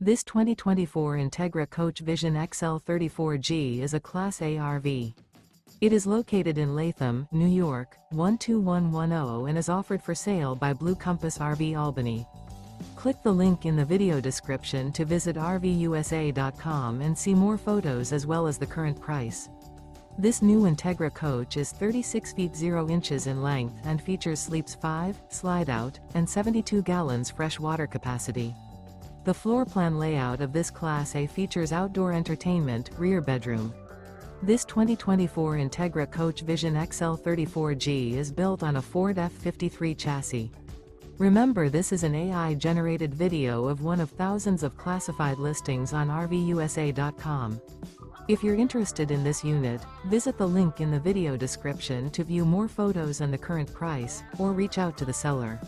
This 2024 Entegra Coach Vision XL 34G is a Class A RV. It is located in Latham, New York, 12110 and is offered for sale by Blue Compass RV Albany. Click the link in the video description to visit RVUSA.com and see more photos as well as the current price. This new Entegra coach is 36 feet 0 inches in length and features sleeps 5, slide-out, and 72 gallons fresh water capacity. The floor plan layout of this Class A features outdoor entertainment, rear bedroom. This 2024 Entegra Coach Vision XL 34G is built on a Ford F53 chassis. Remember, this is an AI-generated video of one of thousands of classified listings on RVUSA.com. If you're interested in this unit, visit the link in the video description to view more photos and the current price, or reach out to the seller.